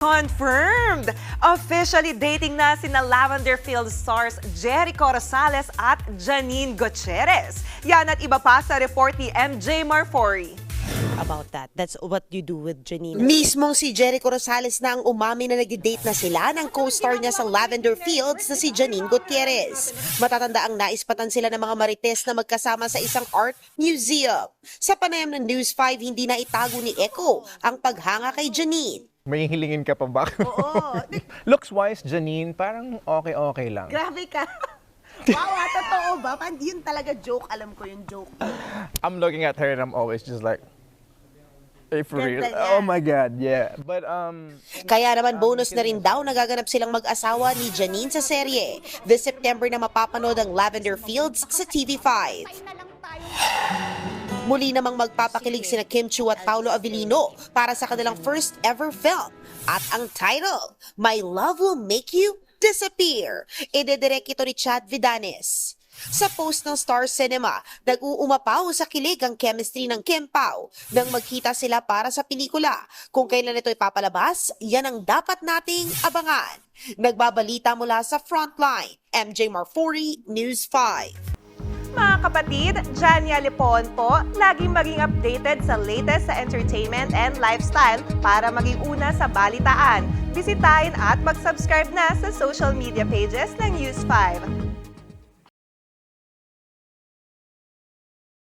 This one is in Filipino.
Confirmed! Officially dating na sina Lavender Field stars Jericho Rosales at Janine Gutierrez. Yan at iba pa sa report ni MJ Marfori. About that. That's what you do with Janine. Mismong si Jericho Rosales na ang umamin na nag-date na sila ng co-star niya sa Lavender Fields na si Janine Gutierrez. Matatanda ang naispatan sila ng mga marites na magkasama sa isang art museum. Sa panayam ng News 5, hindi na itago ni Echo ang paghanga kay Janine. May hilingin ka pa ba? Oo. Looks-wise, Janine, parang okay-okay lang. Grabe ka. Wow, totoo ba? Yun talaga joke. Alam ko yung joke. I'm looking at her and I'm always just like, hey, for real? Ganda niya. Oh my God, yeah. But, Kaya naman bonus na rin daw nagaganap silang mag-asawa ni Janine sa serye. This September na mapapanood ang Lavender Fields sa TV5. Muli namang magpapakilig sina Kim Chiu at Paolo Avellino para sa kanilang first ever film. At ang title, My Love Will Make You Disappear. Idedirect ito ni Chad Vidanes. Sa post ng Star Cinema, nag-uumapaw sa kilig ang chemistry ng Kim Pao nang magkita sila para sa pelikula. Kung kailan ito ipapalabas, yan ang dapat nating abangan. Nagbabalita mula sa Frontline, MJ Marfori, News 5. Mga kapatid, Jania Lipon po, laging maging updated sa latest sa entertainment and lifestyle para maging una sa balitaan. Bisitahin at mag-subscribe na sa social media pages ng News 5.